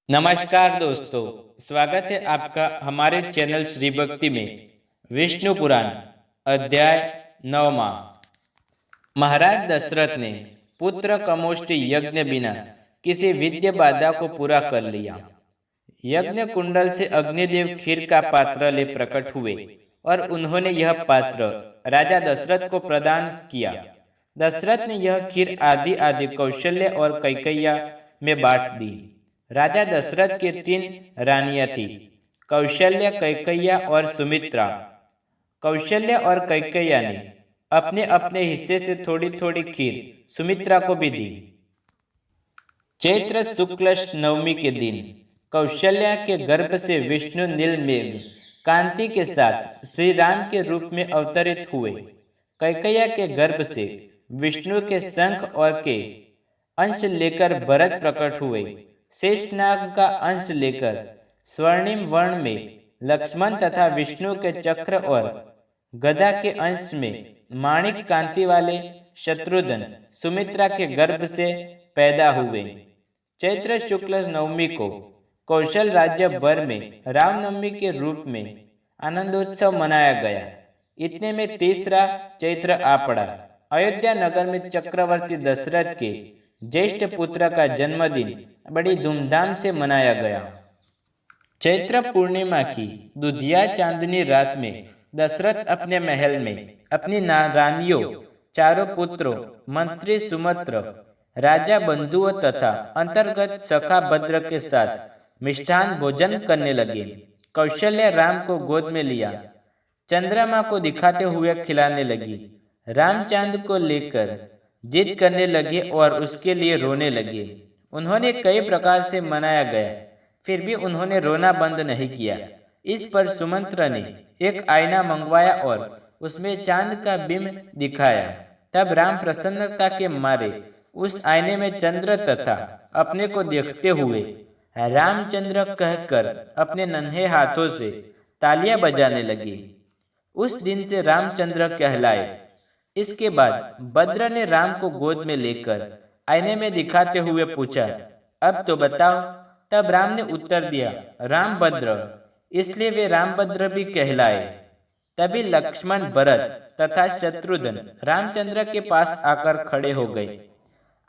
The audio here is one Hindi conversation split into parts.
नमस्कार दोस्तों, स्वागत है आपका हमारे चैनल श्री भक्ति में। विष्णु पुराण अध्याय 9वां। महाराज दशरथ ने पुत्र कमोष्टि यज्ञ बिना किसी विद्य बाधा को पूरा कर लिया। यज्ञ कुंडल से अग्निदेव खीर का पात्र ले प्रकट हुए और उन्होंने यह पात्र राजा दशरथ को प्रदान किया। दशरथ ने यह खीर आदि आदि कौशल्य और कैकैया में बांट दी। राजा दशरथ के 3 रानियां थी, कौशल्य, कैकैया और सुमित्रा। कौशल्य और कैकैया ने अपने अपने हिस्से से थोड़ी थोड़ी खीर सुमित्रा को भी दी। चैत्र शुक्ल नवमी के दिन कौशल्या के गर्भ से विष्णु नील मेघ कांति के साथ श्री राम के रूप में अवतरित हुए। कैकैया के गर्भ से विष्णु के शंख और के अंश लेकर भरत प्रकट हुए। शेषनाग का अंश लेकर स्वर्णिम वर्ण में लक्ष्मण तथा विष्णु के चक्र और गदा के अंश में माणिक कांति वाले शत्रुघ्न सुमित्रा के गर्भ से पैदा हुए। चैत्र शुक्ल नवमी को कौशल राज्य भर में रामनवमी के रूप में आनंदोत्सव मनाया गया। इतने में तीसरा चैत्र आ पड़ा। अयोध्या नगर में चक्रवर्ती दशरथ के ज्येष्ठ पुत्र का जन्मदिन बड़ी धूमधाम से मनाया गया। चैत्र पूर्णिमा की दुधिया चांदनी रात में दशरथ अपने महल में अपनी रानियों, चारों पुत्रों, मंत्री सुमंत्र, राजा बंधुओं तथा अंतर्गत सखा भद्र के साथ मिष्ठान भोजन करने लगे। कौशल्या राम को गोद में लिया, चंद्रमा को दिखाते हुए खिलाने लगी। रामचंद्र को लेकर जिद करने लगे और उसके लिए रोने लगे। उन्होंने कई प्रकार से मनाया गया, फिर भी उन्होंने रोना बंद नहीं किया। इस पर सुमंत्र ने एक आईना मंगवाया और उसमें चांद का बिंब दिखाया। तब राम प्रसन्नता के मारे उस आईने में चंद्र तथा अपने को देखते हुए रामचंद्र कहकर अपने नन्हे हाथों से तालियां बजाने लगे। उस दिन से रामचंद्र कहलाए। इसके बाद भद्र ने राम को गोद में लेकर आईने में दिखाते हुए पूछा, अब तो बताओ। तब राम ने उत्तर दिया, रामभद्र, इसलिए वे रामभद्र भी कहलाए। तभी लक्ष्मण, भरत तथा शत्रुघ्न रामचंद्र के पास आकर खड़े हो गए।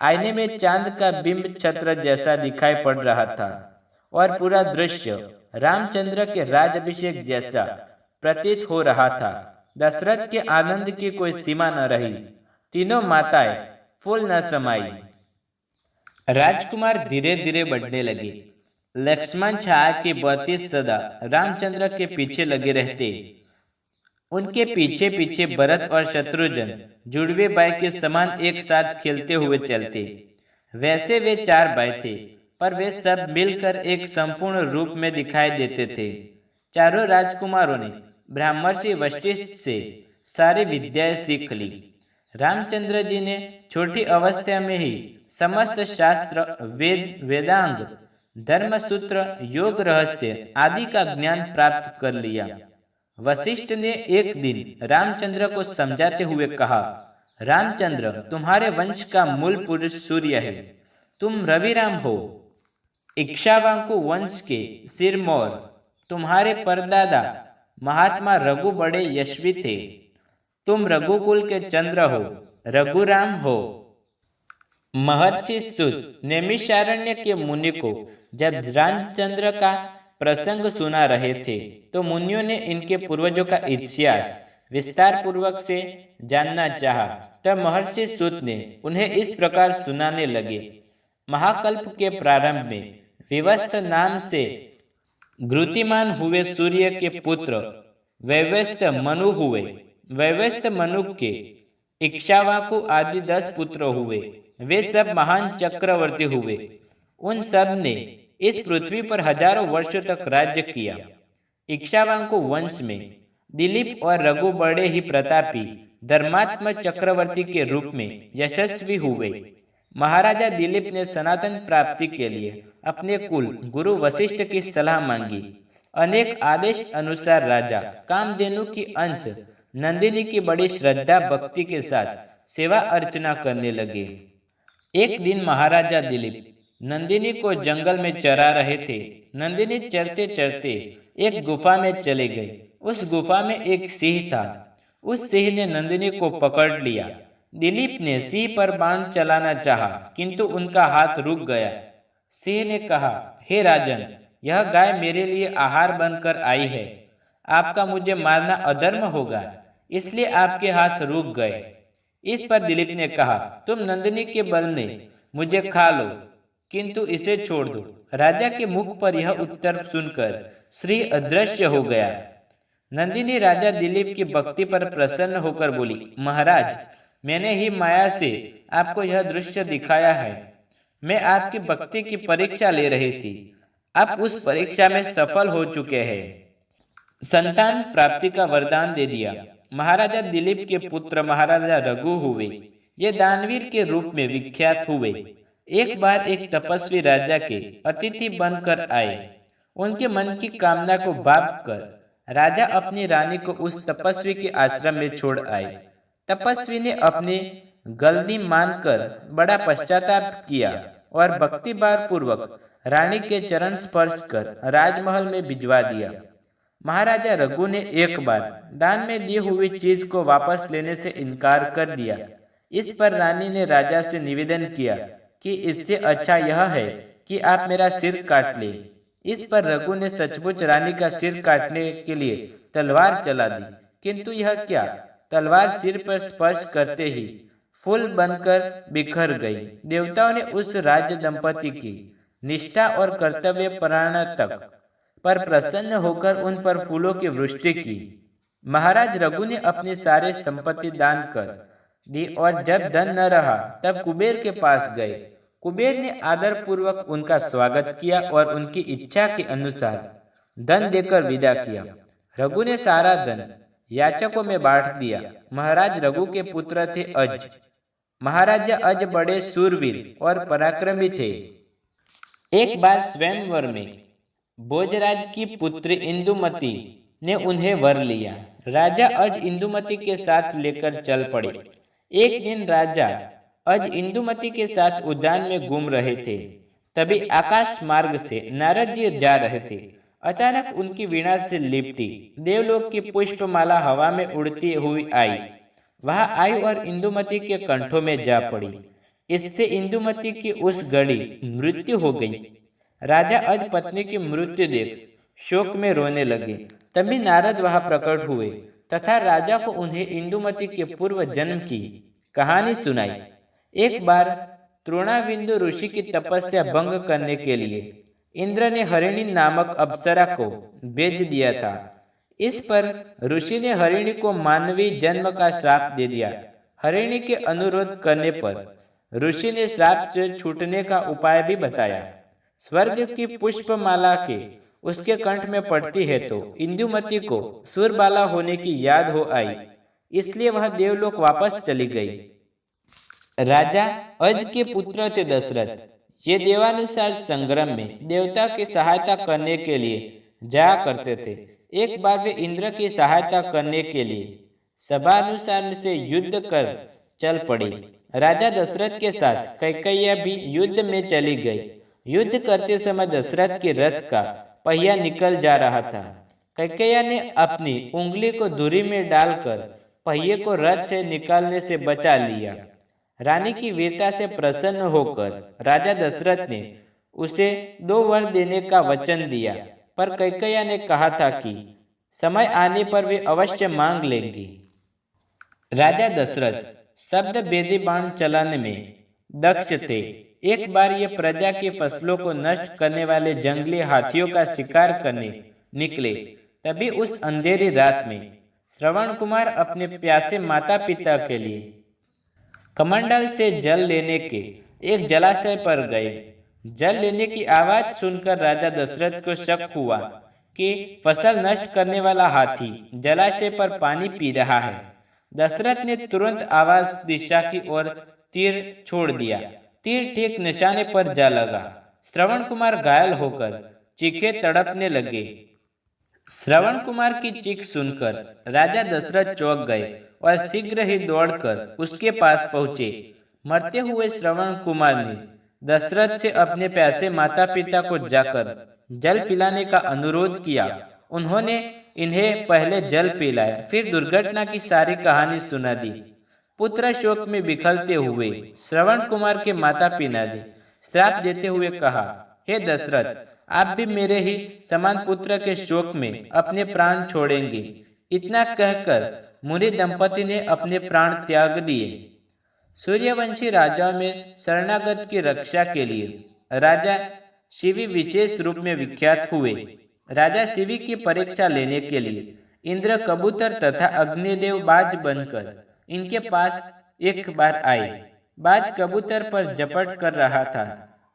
आईने में चांद का बिंब छत्र जैसा दिखाई पड़ रहा था और पूरा दृश्य रामचंद्र के राजाभिषेक जैसा प्रतीत हो रहा था। दशरथ के आनंद की कोई सीमा न रही। तीनों माताएं फूल न समाई। राजकुमार धीरे धीरे बढ़ने लगे। लक्ष्मण छाया की बत्ती सदा रामचंद्र के पीछे लगे रहते। उनके पीछे पीछे भरत और शत्रुघ्न जुड़वे भाई के समान एक साथ खेलते हुए चलते। वैसे वे 4 भाई थे, पर वे सब मिलकर एक संपूर्ण रूप में दिखाई देते थे। चारों राजकुमारों ने ब्रह्मर्षि वशिष्ठ से सारी विद्याएं सीख ली। रामचंद्र जी ने छोटी अवस्था में ही समस्त शास्त्र, वेद, वेदांग, धर्मसूत्र, योग रहस्य आदि का ज्ञान प्राप्त कर लिया। वशिष्ठ ने एक दिन रामचंद्र को समझाते हुए कहा, रामचंद्र, तुम्हारे वंश का मूल पुरुष सूर्य है। तुम रविराम हो। इक्ष्वाकु वंश के सिरमौर तुम्हारे परदादा महात्मा रघु बड़े यशस्वी थे। तुम रघुकुल के चंद्र हो, रघुराम हो। महर्षि सूत नैमिषारण्य के मुनि को जब रामचंद्र का प्रसंग सुना रहे थे तो मुनियों ने इनके पूर्वजों का इतिहास विस्तार पूर्वक से जानना चाहा। तब महर्षि सूत ने उन्हें इस प्रकार सुनाने लगे। महाकल्प के प्रारंभ में विवस्त्र नाम से घृतिमान हुए सूर्य के पुत्र वैवस्त्र मनु हुए। वैवस्त्र मनु के इक्ष्वाकु आदि 10 पुत्र हुए। वे सब महान चक्रवर्ती हुए। उन सब ने इस पृथ्वी पर हजारों वर्षों तक राज्य किया। इक्ष्वाकु वंश में दिलीप और रघु बड़े ही प्रतापी धर्मात्म चक्रवर्ती के रूप में यशस्वी हुए। महाराजा दिलीप ने सनातन प्राप्ति के लिए अपने कुल गुरु वशिष्ठ की सलाह मांगी। अनेक आदेश अनुसार राजा कामधेनु की अंश नंदिनी की बड़ी श्रद्धा भक्ति के साथ सेवा अर्चना करने लगे। एक दिन महाराजा दिलीप नंदिनी को जंगल में चरा रहे थे। नंदिनी चरते चरते एक गुफा में चले गई। उस गुफा में एक सिंह था। उस सिंह ने नंदिनी को पकड़ लिया। दिलीप ने सिंह पर बाण चलाना चाहा, किंतु उनका हाथ रुक गया। सिंह ने कहा, हे राजन, यह गाय मेरे लिए आहार बनकर आई है। आपका मुझे मारना अधर्म होगा, इसलिए आपके हाथ रुक गए। इस पर दिलीप ने कहा, तुम नंदिनी के बल ने मुझे खा लो, किंतु इसे छोड़ दो। राजा के मुख पर यह उत्तर सुनकर श्री अदृश्य हो गया। नंदिनी राजा दिलीप की भक्ति पर प्रसन्न होकर बोली, महाराज, मैंने ही माया से आपको यह दृश्य दिखाया है। मैं आपकी भक्ति की परीक्षा ले रही थी। आप उस परीक्षा में सफल हो चुके हैं। संतान प्राप्ति का वरदान दे दिया। महाराजा दिलीप के पुत्र महाराजा रघु हुए। ये दानवीर के रूप में विख्यात हुए। एक बार एक तपस्वी राजा के अतिथि बनकर आए। उनके मन की कामना को भाप कर राजा अपनी रानी को उस तपस्वी के आश्रम में छोड़ आए। तपस्वी ने अपनी गलती मानकर बड़ा पश्चाताप किया और भक्तिभाव पूर्वक रानी के चरण स्पर्श कर राजमहल में भिजवा दिया। महाराजा रघु ने एक बार दान में दी हुई चीज को वापस लेने से इनकार कर दिया। इस पर रानी ने राजा से निवेदन किया कि इससे अच्छा यह है कि आप मेरा सिर काट ले। इस पर रघु ने सचमुच रानी का सिर काटने के लिए तलवार चला दी, किंतु यह क्या, तलवार सिर पर स्पर्श करते ही फूल बनकर बिखर गई। देवताओं ने उस राज्य दंपति की निष्ठा और कर्तव्य परायणता पर प्रसन्न होकर उन पर फूलों की वृष्टि की। महाराज रघु ने अपनी सारे संपत्ति दान कर दी और जब धन न रहा तब कुबेर के पास गए। कुबेर ने आदर पूर्वक उनका स्वागत किया और उनकी इच्छा के अनुसार धन देकर विदा किया। रघु ने सारा धन याचकों में बांट दिया। महाराज रघु के पुत्र थे अज। महाराजा अज बड़े शूरवीर और पराक्रमी थे। एक बार स्वयंवर में भोजराज की पुत्री इंदुमती ने उन्हें वर लिया। राजा अज इंदुमती के साथ लेकर चल पड़े। एक दिन राजा अज इंदुमती के साथ उद्यान में घूम रहे थे। तभी आकाश मार्ग से नारद जी जा रहे थे। अचानक उनकी वीणा से लिपटी देवलोक की पुष्पमाला हवा में उड़ती हुई आई। वहां आई और इंदुमती के कंठों में जा पड़ी। इससे इंदुमती की उस घड़ी मृत्यु हो गई। राजा अज पत्नी की मृत्यु देख शोक में रोने लगे। तभी नारद वहां प्रकट हुए तथा राजा को उन्हें इंदुमती के पूर्व जन्म की कहानी सुनाई। एक बार तृणाविंदु ऋषि की तपस्या भंग करने के लिए इंद्र ने हरिणी नामक अप्सरा को भेज दिया था। इस पर ऋषि ने हरिणी को मानवी जन्म का श्राप दे दिया। हरिणी के अनुरोध करने पर ऋषि ने श्राप से छूटने का उपाय भी बताया। स्वर्ग की पुष्पमाला के उसके कंठ में पड़ती है तो इंदुमती को सुरबाला होने की याद हो आई, इसलिए वह देवलोक वापस चली गई। राजा अज के पुत्र थे दशरथ। ये देवानुसार संग्राम में देवता की सहायता करने के लिए जाया करते थे। एक बार वे इंद्र की सहायता करने के लिए सभानुसार से युद्ध कर चल पड़े। राजा दशरथ के साथ कैकेयी भी युद्ध में चली गई। युद्ध करते समय दशरथ के रथ का पहिया निकल जा रहा था। कैकेयी ने अपनी उंगली को धुरी में डालकर पहिए को रथ से निकालने से बचा लिया। रानी की वीरता से प्रसन्न होकर राजा दशरथ ने उसे 2 वर देने का वचन दिया, पर कैकेयी ने कहा था कि समय आने पर वे अवश्य मांग लेंगी। राजा दशरथ शब्द भेदी बाण चलाने में दक्ष थे। एक बार ये प्रजा की फसलों को नष्ट करने वाले जंगली हाथियों का शिकार करने निकले। तभी उस अंधेरी रात में श्रवण कुमार अपने प्यासे माता पिता के लिए कमंडल से जल लेने के एक जलाशय पर गए। जल लेने की आवाज सुनकर राजा दशरथ को शक हुआ कि फसल नष्ट करने वाला हाथी जलाशय पर पानी पी रहा है। दशरथ ने तुरंत आवाज दिशा की ओर तीर छोड़ दिया। तीर ठीक निशाने पर जा लगा। श्रवण कुमार घायल होकर चीखे तड़पने लगे। श्रवण कुमार की चीख सुनकर राजा दशरथ चौंक गए और शीघ्र ही दौड़कर उसके पास पहुंचे। मरते हुए श्रवण कुमार ने दशरथ से अपने प्यासे माता पिता को जाकर जल पिलाने का अनुरोध किया। उन्होंने इन्हें पहले जल पिलाया, फिर दुर्घटना की सारी कहानी सुना दी। पुत्र शोक में बिखरते हुए श्रवण कुमार के माता पिता ने श्राप देते हुए कहा, हे दशरथ, आप भी मेरे ही समान पुत्र के शोक में अपने प्राण छोड़ेंगे। इतना कहकर मुनि दंपति ने अपने प्राण त्याग दिए। सूर्यवंशी राजाओं में शरणागत की रक्षा के लिए राजा शिवी विशेष रूप में विख्यात हुए। राजा शिवी की परीक्षा लेने के लिए इंद्र कबूतर तथा अग्निदेव बाज बनकर इनके पास एक बार आए। बाज कबूतर पर झपट कर रहा था,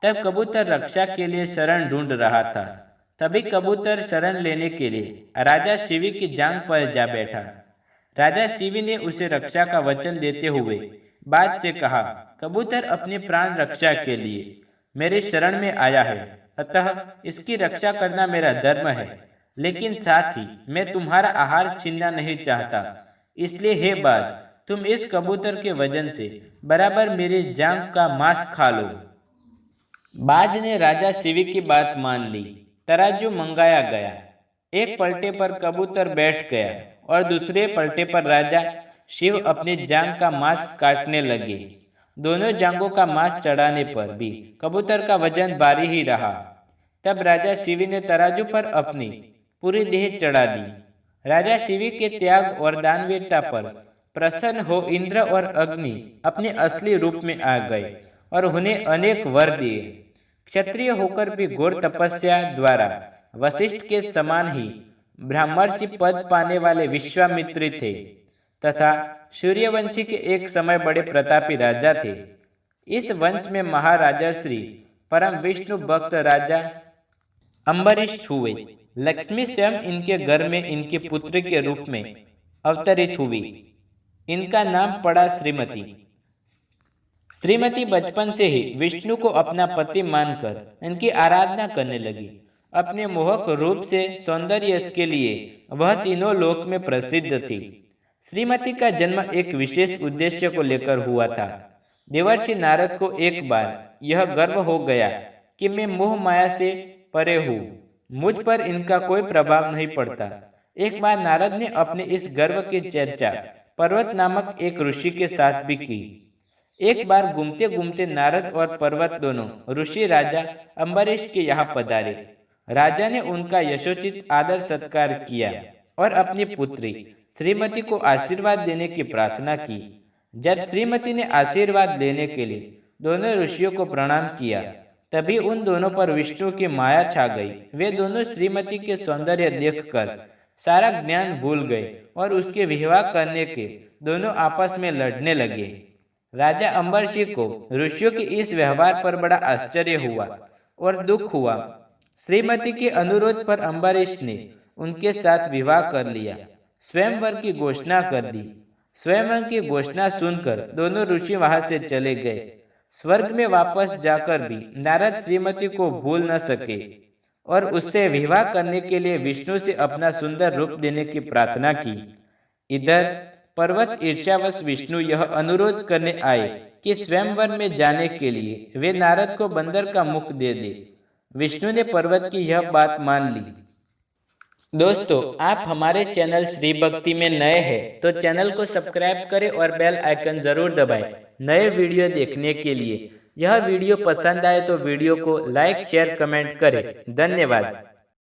तब कबूतर रक्षा के लिए शरण ढूंढ रहा था। तभी कबूतर शरण लेने के लिए राजा शिवी की जांघ पर जा बैठा। राजा शिवी ने उसे रक्षा का वचन देते हुए बाज से कहा, कबूतर अपनी प्राण रक्षा के लिए मेरे शरण में आया है, अतः इसकी रक्षा करना मेरा धर्म है। लेकिन साथ ही मैं तुम्हारा आहार छीनना नहीं चाहता, इसलिए हे बाज, तुम इस कबूतर के वजन से बराबर मेरी जांघ का मांस खा लो। बाज ने राजा शिवी की बात मान ली। तराजू मंगाया गया। एक पलटे पर कबूतर बैठ गया और दूसरे पलटे पर राजा शिव अपनी जांघ का मांस काटने लगे। दोनों जांघों का मांस चढ़ाने पर भी कबूतर का वजन भारी ही रहा। तब राजा शिवी ने तराजू पर अपनी पूरी देह चढ़ा दी। राजा शिवी के त्याग और दानवीरता पर प्रसन्न हो इंद्र और अग्नि अपने असली रूप में आ गए और उन्हें अनेक वर दिए। क्षत्रिय होकर भी घोर तपस्या द्वारा वशिष्ठ के समान ही ब्रह्मर्षि पद पाने वाले विश्वामित्री थे तथा सूर्यवंशी के एक समय बड़े प्रतापी राजा थे। इस वंश में महाराजा श्री परम विष्णु भक्त राजा अम्बरीश हुए। लक्ष्मी स्वयं इनके घर में इनके पुत्र के रूप में अवतरित हुई। इनका नाम पड़ा श्रीमती। श्रीमती बचपन से ही विष्णु को अपना पति मानकर इनकी आराधना करने लगी। अपने मोहक रूप से सौंदर्य के लिए वह तीनों लोक में प्रसिद्ध थी। श्रीमती का जन्म एक विशेष उद्देश्य को लेकर हुआ था। देवर्षि नारद को एक बार यह गर्व हो गया कि मैं मोह माया से परे हूँ, मुझ पर इनका कोई प्रभाव नहीं पड़ता। एक बार नारद ने अपने इस गर्व की चर्चा पर्वत नामक एक ऋषि के साथ भी की। एक बार घूमते घूमते नारद और पर्वत दोनों ऋषि राजा अम्बरीश के यहाँ पधारे। राजा ने उनका यशोचित आदर सत्कार किया और अपनी पुत्री श्रीमती को आशीर्वाद देने की प्रार्थना की। जब श्रीमती ने आशीर्वाद लेने के लिए दोनों ऋषियों को प्रणाम किया, तभी उन दोनों पर विष्णु की माया छा गई। वे दोनों श्रीमती के सौंदर्य देखकर सारा ज्ञान भूल गए और उसके विवाह करने के दोनों आपस में लड़ने लगे। राजा अम्बरीश को ऋषियों के इस व्यवहार पर बड़ा आश्चर्य हुआ और दुख हुआ। श्रीमती के अनुरोध पर अम्बरीश ने उनके साथ विवाह कर लिया। स्वयंवर की घोषणा कर दी। स्वयंवर की घोषणा सुनकर दोनों ऋषि वहां से चले गए। स्वर्ग में वापस जाकर भी नारद श्रीमती को भूल न सके और उससे विवाह करने के लिए विष्णु से अपना सुंदर रूप देने की प्रार्थना की। इधर पर्वत ईर्ष्यावश विष्णु यह अनुरोध करने आए कि स्वयंवर में जाने के लिए वे नारद को बंदर का मुख दे दे। विष्णु ने पर्वत की यह बात मान ली। दोस्तों, आप हमारे चैनल श्री भक्ति में नए हैं तो चैनल को सब्सक्राइब करें और बेल आइकन जरूर दबाएं नए वीडियो देखने के लिए। यह वीडियो पसंद आए तो वीडियो को लाइक शेयर कमेंट करें। धन्यवाद।